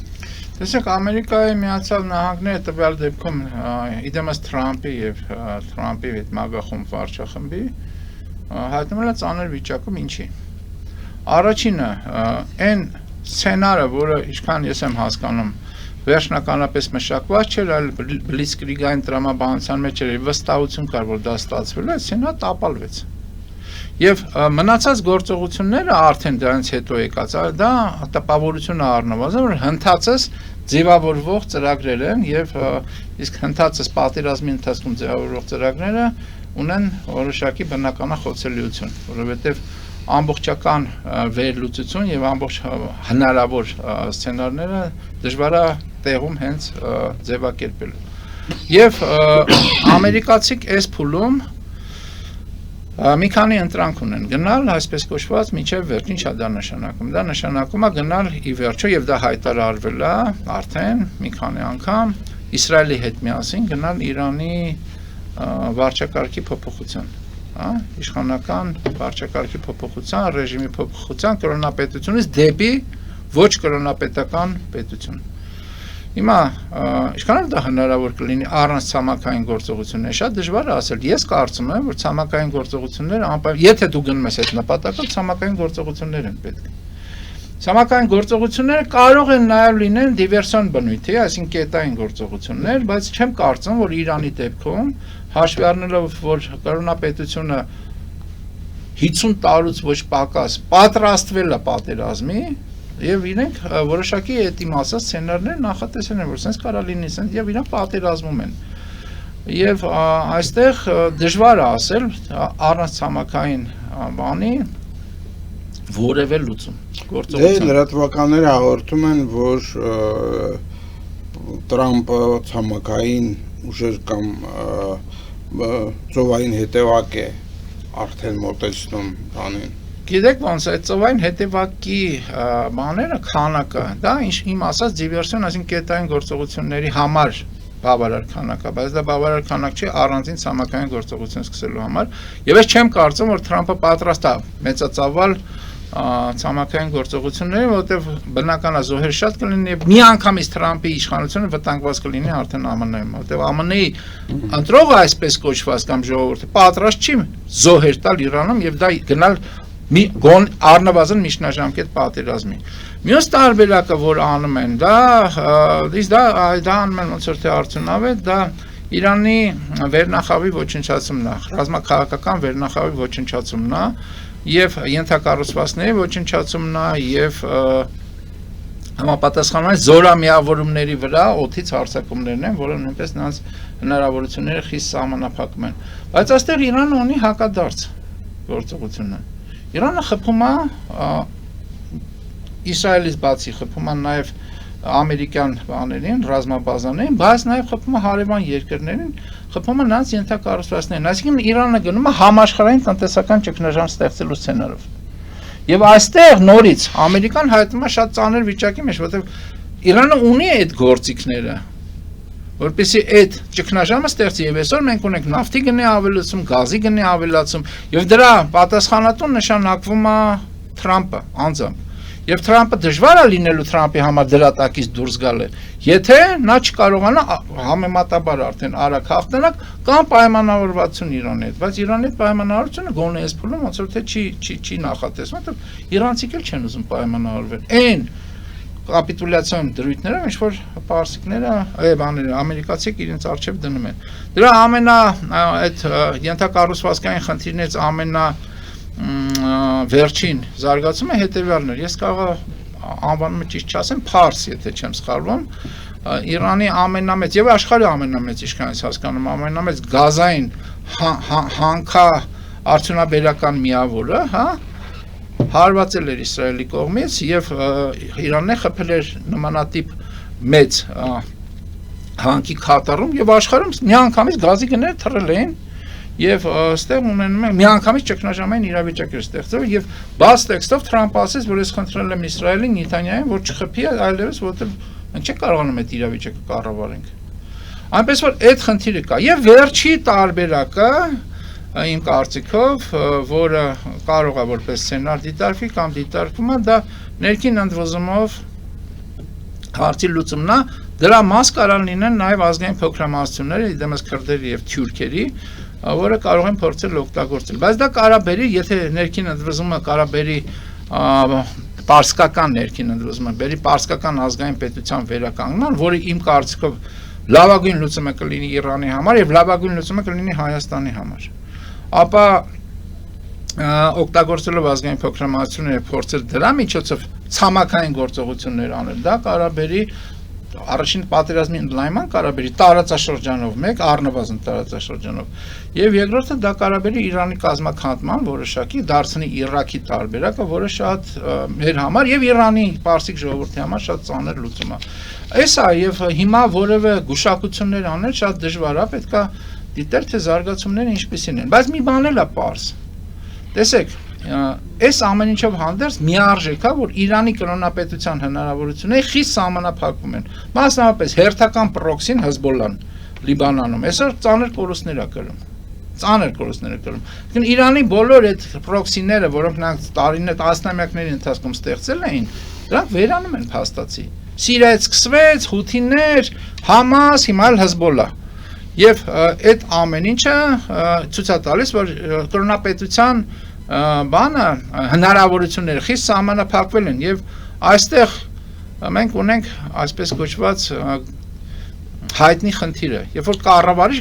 Տեսեք, Ամերիկայի Միացյալ Նահանգները տվյալ դեպքում իդեմս Թրամփի եւ Թրամփի հետ մագախումբ վարչախմբի հայտնվել է ծանր վիճակում ինչի։ Առաջինը, այն սցենարը, որը ինչքան ես եմ հասկանում, վերջնականապես մշակված չէր, այլ բլիցկրիգային տրամաբանության մեջ էր վստահություն կար, որ դա ստացվել է, սենա տապալվեց։ Եվ մնացած գործողությունները արդեն դրանից հետո եկած, դա տպավորությունը առնվազն, որ հնդածս ձևավորվող ծրագրեր են եւ իսկ հնդածս պատերազմի ընթացքում ձևավորվող ծրագրերը ունեն որոշակի բնականախոցելիություն, որովհետեւ ամբողջական վերլուծություն եւ ամբողջ հնարավոր սցենարները դժվար է տեղում հենց ձևակերպել։ Եվ ամերիկացիք այս փուլում մի քանի ընտրանք ունեն գնալ, այսպես կոչված, մինչև վերջ, ինչ է դա նշանակում։ Դա նշանակում է գնալ ի վերջո եւ դա հայտարարվել է արդեն մի քանի անգամ Իսրայելի հետ միասին գնալ Իրանի վարչակարգի փոփոխության, իշխանական վարչակարգի փոփոխության, ռեժիմի փոփոխության, կրոնապետությունից դեպի ոչ կրոնապետական պետություն։ Հիմա ինչքանով դա հնարավոր կլինի առանց ցամաքային գործողությունների, շատ դժվար է ասել։ Ես կարծում եմ, որ ցամաքային գործողությունները եթե դու գնում ես այդ նպատակով, ցամաքային գործողություններ են պետք։ Ցամաքային գործողությունները կարող են նաև լինել դիվերսիոն բնույթի, այսինքն կետային գործողություններ, բայց չեմ կարծում, որ Իրանի դեպքում հաշվի առնելով, որ կրոնապետությունը 50 տարուց ոչ պակաս պատրաստվել է պատերազմի, եւ իրենք որոշակի այդ իմացած սցենարներ նախատեսել են, որ sense կարա լինի sense եւ իրանք պատերազմում են։ Եվ այստեղ դժվար է ասել առանց ցամաքային բանի որևէ լուծում գործողություն։ Լրատվականները հաղորդում են, որ Տրամպը ցամաքային ուժեր կամ ծովային հետևակ է արդեն մոտեցնում բանին։ Գիտեք ոնց է ծովային հետևակի բաները քանակը, դա իմ ասած դիվերսիոն, այսինքն կետային գործողությունների համար բավարար քանակ է, բայց դա բավարար քանակ չի առանձին ցամաքային գործողություն սկսելու համար, եւ ես չեմ կարծում, որ Թրամփը պատրաստ է մեծածավալ ցամաքային գործողությունների, որովհետեւ բնական է զոհեր շատ կլինի եւ մի անգամից Թրամփի իշխանությունը վտանգված կլինի արդեն ԱՄՆ-ում, որովհետեւ ԱՄՆ-ի ընտրողը այսպես կոչված կամ ժողովուրդը պատրաստ չի զոհեր տալ Իրանում եւ դա գնալ գոն առնվազն միջնաժամկետ պատերազմի։ Մյուս տարբերակը, որ անում են, դա անում են ոնց որ թե արդյունավետ, դա Իրանի վերնախավի ոչնչացումն է, ռազմաքաղաքական վերնախավի ոչնչացումն է եւ ենթակառուցվածքների ոչնչացումն է եւ համապատասխանաբար զորամիավորումների վրա օդից հարձակումներն են, որոնք նույնպես նրանց հնարավորությունները խիստ սահմանափակում են։ Բայց այստեղ Իրանը ունի հակադարձ գործողությունը։ Իրանը խփում է Իսրայելից բացի խփում է նաև ամերիկյան բաներին, ռազմաբազաներին, բայց նաև խփում է հարևան երկրներին, խփում է նրանց ենթակառուցվածքներին։ Այսինքն Իրանը գնում է համաշխարհային տնտեսական ճգնաժամ ստեղծելու սցենարով։ Եվ այստեղ նորից Ամերիկան հայտնվում է շատ ծանր վիճակի մեջ, որովհետև Իրանը ունի այդ գործիքները, որպեսզի այդ ճգնաժամը ստեղծի եւ այսօր մենք ունենք նավթի գնի ավելացում, գազի գնի ավելացում եւ դրա պատասխանատուն նշանակվում է Թրամփը անձամբ։ Եվ Թրամփը դժվար է լինելու Թրամփի համար դրա տակից դուրս գալը, եթե նա չկարողանա համեմատաբար արդեն արագ հաղթանակ կամ պայմանավորվածություն Իրանի հետ, բայց Իրանի հետ պայմանավորությունը գոնե այս փուլում ոնց որ թե չի նախատեսվում, որտեղ իրանցիք էլ չեն ուզում պայմանավորվել։ Այն կապիտուլյացիոն դրույթները, ինչ որ պարսիկները, բաները, ամերիկացիք իրենց արժև դնում են։ Դրա այդ ենթակառուցվածքային խնդիրներից վերջին զարգացումը հետևյալն էր։ Ես կարող անվանումը ճիշտ չասեմ, Փարս, եթե չեմ սխալվում, Իրանի ամենամեծ եւ աշխարհի ամենամեծ, ինչքան ես հասկանում, ամենամեծ գազային հանքա արդյունաբերական միավորը, հա, հարվածել էր Իսրայելի կողմից եւ Իրանն է խփել էր նմանատիպ մեծ հանքի կատարում եւ աշխարհում միանգամից գազի գները թռել էին եւ ստեղ ունենում են միանգամից ճգնաժամային իրավիճակ էր ստեղծվել եւ բաց տեքստով Թրամփը ասեց, որ ես խնդրել եմ Իսրայելին, Նեթանյահին, որ չխփի այլևս, որովհետեւ մենք չենք կարողանում այդ իրավիճակը կառավարենք։ Այնպես որ այդ խնդիրը կա եւ վերջի տարբերակը իմ կարծիքով, որը կարող է որպես սցենար դիտարկվի կամ դիտարկվում է, դա ներքին ընդվզումով հարցի լուծումն է, դրա մաս կարող լինեն նաեւ ազգային փոքրամասնությունները, իդեմս քրդերի եւ թյուրքերի, որը կարող են փորձել օգտագործել։ Բայց դա կարաբերի, եթե ներքին ընդվզումը կարաբերի պարսկական ներքին ընդվզումը, բերի պարսկական ազգային պետության վերականգնման, որը իմ կարծիքով լավագույն լուծումը կլինի Իրանի համար եւ լավագույն լուծումը կլինի Հայաստանի համար։ Ապա օգտագործելով ազգային փոքրամասնությունները փորձել դրա միջոցով ցամաքային գործողություններ անել, դա կարաբերի առաջին պատերազմի ընդլայնման կարաբերի տարածաշրջանով մեկ առնվազն տարածաշրջանով եւ երկրորդը դա կարաբերի Իրանի կազմաքանդման որոշակի դարձնի Իրաքի տարբերակը, որը շատ մեր համար եւ Իրանի պարսիկ ժողովրդի համար շատ ծանր լուծում է։ Էսա եւ հիմա որևէ գուշակություններ անել շատ դժվար է, պետքա դիտել թե զարգացումները ինչպիսին են, բայց մի բան էլ է պարզ։ Տեսեք, այս ամեն ինչով հանդերձ միարժեք է, որ Իրանի կրոնապետության հնարավորությունները խիստ սահմանափակվում են։ Մասնավորապես հերթական պրոքսին Հեզբոլլան Լիբանանում, այսօր ծանր կորուստներ է կրում։ Ծանր կորուստներ է կրում։ Այսինքն Իրանի բոլոր այդ պրոքսիները, որոնք նրանք տարիներ, տասնամյակների ընթացքում ստեղծել էին, դրանք վերանում են փաստացի։ Սիրիայից սկսվեց, Հութիներ, Համաս, հիմա էլ Հեզբոլլա։ Եվ այդ ամեն ինչը ցույց է տալիս, որ կրոնապետության բանը հնարավորությունները խիստ սահմանափակվել են եւ այստեղ մենք ունենք այսպես կոչված հայտնի խնդիրը, երբ որ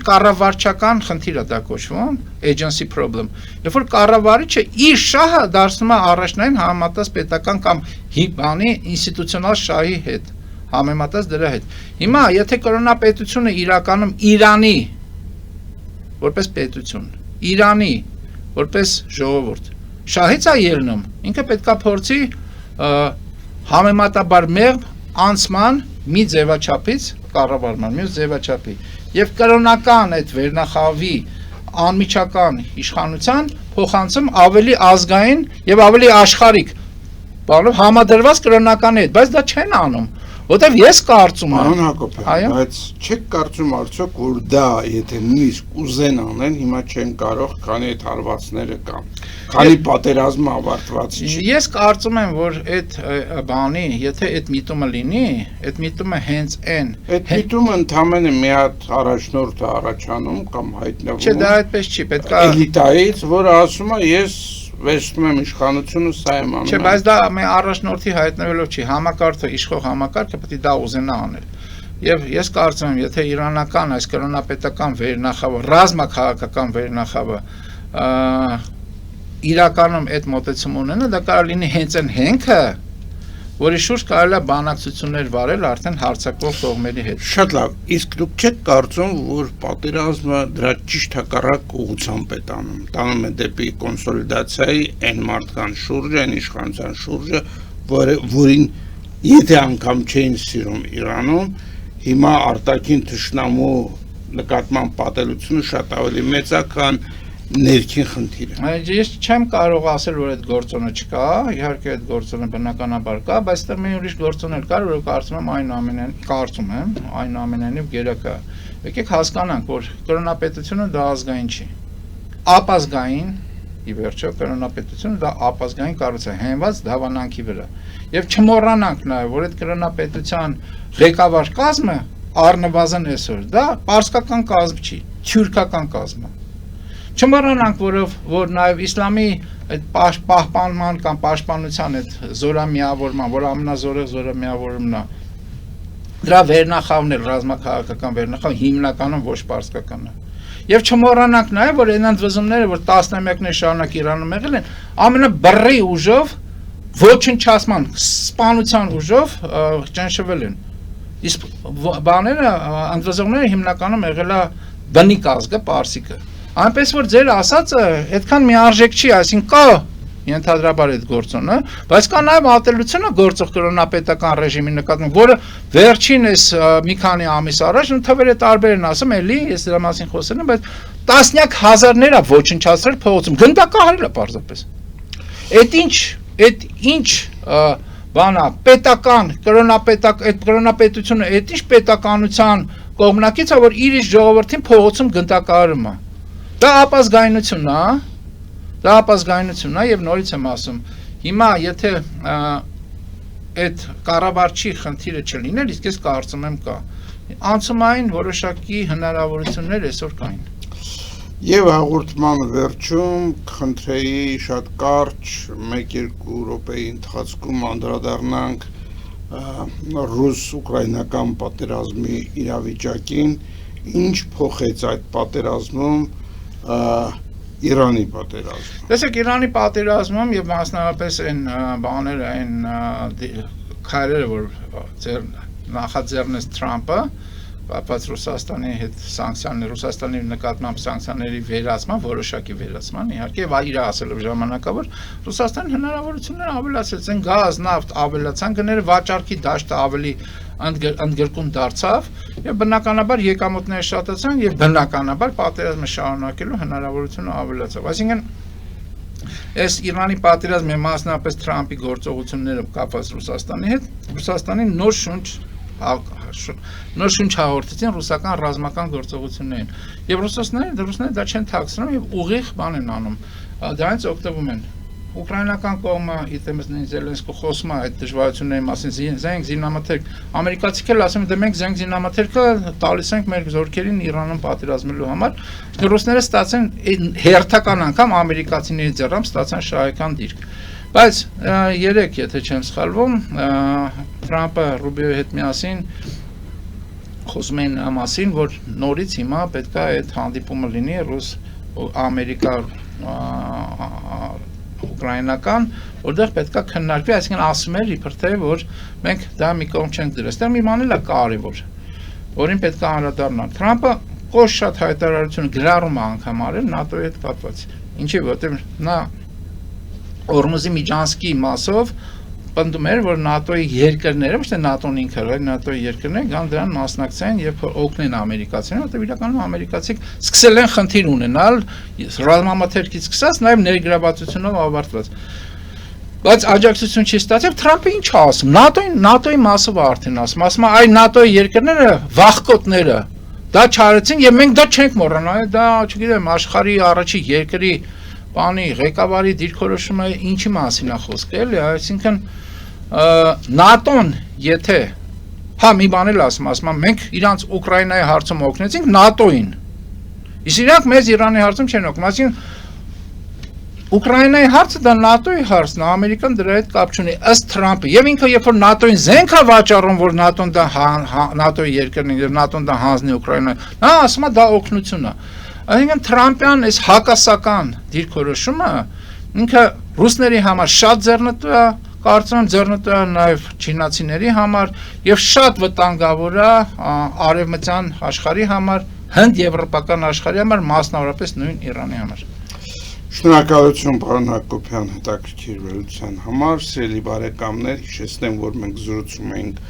կառավարչական խնդիր է դա կոչվում, agency problem, երբ որ կառավարիչը իր շահը դարձնում է առաջնային համեմատած պետական կամ բանի ինստիտուցիոնալ շահի հետ, համեմատած դրա հետ։ Հիմա եթե կրոնապետությունը իրականում Իրանի որպես պետություն, Իրանի որպես ժողովուրդ շահից է ելնում, ինքը պետքա փորձի համեմատաբար մեղմ անցման մի ձևաչափից կառավարման, մյուս ձևաչափի եւ կրոնական այդ վերնախավի անմիջական իշխանության փոխանցում ավելի ազգային եւ ավելի աշխարհիկ բանով համադրված կրոնական հետ, բայց դա չեն անում, որտեվ ես կարծում եմ, Պարոն Հակոբյան, բայց չեք կարծում արդյոք, որ դա եթե նույնիսկ ուզեն անեն, հիմա չեն կարող, քանի այդ հարվածները կան, քանի պատերազմը ավարտված չի։ Ես կարծում եմ, որ այդ բանի, եթե այդ միտումը լինի, այդ միտումը հենց այն։ Այդ միտումը ընդամենը մի հատ առաջնորդ է առաջանում կամ հայտնվում։ Չէ, դա այդպես չի, պետք է էլիտայից, որը ասում է ես վերցնում եմ իշխանությունը, սա եմ անում։ Չէ, բայց դա մի առաջնորդի հայտնվելով չի, համակարգը, իշխող համակարգը պետք է դա ուզենա անել։ Եվ ես կարծում եմ, եթե իրանական այս կրոնապետական վերնախավը, ռազմաքաղաքական վերնախավը իրականում այդ մոտեցում ունենա, դա կարող լինի հենց այն հենքը, որի շուրջ կարելի է բանակցություններ վարել արդեն հարձակվող կողմերի հետ։ Շատ լավ, իսկ դուք չեք կարծում, որ պատերազմը դրա ճիշտ հակառակ ուղղությամբ է տանում է դեպի կոնսոլիդացիայի այն մարդկանց շուրջը, այն իշխանության շուրջը, որին եթե անգամ չէին սիրում Իրանում, հիմա արտաքին թշնամու նկատմամբ պատելությունը շատ ավելի մեծ է, քան ներքին խնդիրը։ Ես չեմ կարող ասել, որ այդ գործոնը չկա, իհարկե այդ գործոնը բնականաբար կա, բայց այստեղ մի ուրիշ գործոն էլ կար, որ կարծում եմ այնուամենայնիվ գերակա։ Եկեք հասկանանք, որ կրոնապետությունը դա ազգային չի։ Ապազգային, ի վերջո կրոնապետությունը դա ապազգային կառույց է, հենված դավանանքի վրա։ Եվ չմոռանանք նաև, որ այդ կրոնապետության ղեկավար կազմը առնվազն այսօր դա պարսկական կազմ չի, թյուրքական կազմ է։ Չմոռանանք, որ նաև իսլամի այդ պահպանման կամ պաշտպանության այդ զորամիավորման, որ ամենազորեղ զորամիավորումն է, դրա վերնախավն ռազմաքաղաքական վերնախավ հիմնականում ոչ պարսկական է։ Եվ չմոռանանք նաև, որ այն ընդվզումները, որ տասնամյակներ շարունակ Իրանում եղել են, ամենաբռի ուժով, ոչնչացման, սպանության ուժով ճնշվել են։ Իսկ բաները, ընդվզումները հիմնականում եղել է բնիկ ազգը, պարսիկը։ Այնպես որ ձեր ասածը այդքան միարժեք չի, այսինքն կա ենթադրաբար այդ գործոնը, բայց կա նաև ատելությունը գործող կրոնապետական ռեժիմի նկատմամբ, որը վերջին այս մի քանի ամիս առաջ թվերը տարբեր են ասում, էլի ես դրա մասին խոսել եմ, բայց տասնյակ հազարներ է ոչնչացրել փողոցում, գնդակահարել է պարզապես։ Այդ ինչ բանա պետական այդ կրոնապետությունը այդ ինչ պետականության կողմնակից է, որ իր ժողովրդին փողոցում գնդակահարում է։ Դա ապազգայնություն է եւ նորից եմ ասում, հիմա եթե այդ կառավարչի խնդիրը չլիներ, իսկ ես կարծում եմ կա, անցումային որոշակի հնարավորություններ այսօր կային։ Եվ հաղորդման վերջում խնդրեի շատ կարճ 1-2 րոպեի ընթացքում անդրադառնանք ռուս-ուկրաինական պատերազմի իրավիճակին, ինչ փոխեց այդ պատերազմում Իրանի պատերազմում։ Տեսեք, Իրանի պատերազմում եւ մասնավորապես այն բաները, այն քայլերը, որ նախաձեռնեց Թրամփը, կապված Ռուսաստանի հետ սանկցիաների, Ռուսաստանի նկատմամբ սանկցիաների վերացման, որոշակի վերացման, իհարկե, եւ իր ասելով ժամանակավոր Ռուսաստանի հնարավորությունները ավելացրեցին, գազ, նավթ ավելացան, գները վաճառքի դաշտը ավելի ընդգրկուն դարձավ եւ բնականաբար եկամուտները շատացան եւ բնականաբար պատերազմը շարունակելու հնարավորությունը ավելացավ։ Այսինքն այս Իրանի պատերազմի մասնավորապես Թրամփի գործողությունները կապված Ռուսաստանի հետ, Ռուսաստանին նոր շունչ հաղորդեցին ռուսական ռազմական գործողություններին եւ ռուսները դա չեն թաքցնում եւ ուղիղ բան են անում, դրանից օգտվում են։ Ուկրաինական կողմը իտեմս Զելենսկու խոսում է այդ դժվարությունների մասին, զենք զինամթերք, ամերիկացիք էլ ասում են, դե մենք զենք զինամթերքը տալիս ենք մեր զորքերին Իրանում պատերազմելու համար, ռուսները ստացան հերթական անգամ ամերիկացիների ձեռամբ ստացան շահեկան դիրք։ Բայց երեք, եթե չեմ սխալվում, Թրամփը Ռուբիոյի հետ միասին խոսում են մասին, որ նորից հիմա պետք է այդ հանդիպումը լինի Ռուս-Ամերիկա ուկրաինական, որտեղ պետք է քննարկվի, այսինքն ասում էր իբր թե որ մենք դա մի կողմ չենք դրել։ Այստեղ մի բան էլ է կարևոր, որին պետք է անդրադառնալ։ Թրամփը կոշտ շատ հայտարարություն գրառում է անգամ արել ՆԱՏՕ-ի հետ կապված։ Ինչի՞, որտեղ նա Օրմուզի Միջանսկի մասով պնդում էր, որ ՆԱՏՕ-ի երկրները, ոչ թե ՆԱՏՕ-ն ինքը, այլ ՆԱՏՕ-ի երկրները գան դրան մասնակցեն եւ օգնեն ամերիկացիներին, որտեղ իրականում ամերիկացիք սկսել են խնդիր ունենալ ռազմամթերքից սկսած, նաեւ ներգրավվածությունով ավարտված։ Բայց աջակցություն չի ստացել, Թրամփը ինչ է ասում, ՆԱՏՕ-ի մասով է արդեն ասում, այ ՆԱՏՕ-ի երկրները վախկոտները դա չարեցին եւ մենք դա չենք մոռանա, դա, չգիտեմ, աշխարհի առաջի երկրի բանի ղեկավարի դիրքորոշումը ինչի մասին է խոսքը, էլի, այսինքն ՆԱՏՕ-ն եթե մի բան էլ ասում մենք իրանց Ուկրաինայի հարցում օգնեցինք ՆԱՏՕ-ին։ Իսկ իրանք մեզ Իրանի հարցում չեն օգնում, այսինքն Ուկրաինայի հարցը դա ՆԱՏՕ-ի հարցն է, Ամերիկան դրա հետ կապ չունի, ըստ Թրամփը, եւ ինքը երբ որ ՆԱՏՕ-ին զենք է վաճառում, որ ՆԱՏՕ-ն դա ՆԱՏՕ-ի երկրն է եւ ՆԱՏՕ-ն դա հանձնի Ուկրաինային, նա ասում է դա օգնություն է։ Այսինքն Թրամփյան այս հակասական դիրքորոշումը ինքը ռուսների համար շատ ձեռնտու է, կարծում եմ ձեռնտու է նաև չինացիների համար եւ շատ վտանգավոր է արևմտյան աշխարհի համար, հնդ-եվրոպական աշխարհի համար, մասնավորապես նույն Իրանի համար։ Շնորհակալություն պարոն Հակոբյան հետաքրքիր վերլուծության համար, սիրելի բարեկամներ, հիշեցնեմ, որ մենք զրուցում ենք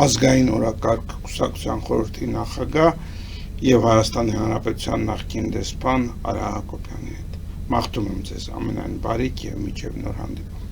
ազգային օրակարգ կուսակցության խորհրդի նախագահ եւ Հայաստանի Հանրապետության նախկին դեսպան Արա Հակոբյանի հետ։ Մաղթում եմ ձեզ ամենայն բարիք եւ մինչեւ նոր հանդիպում։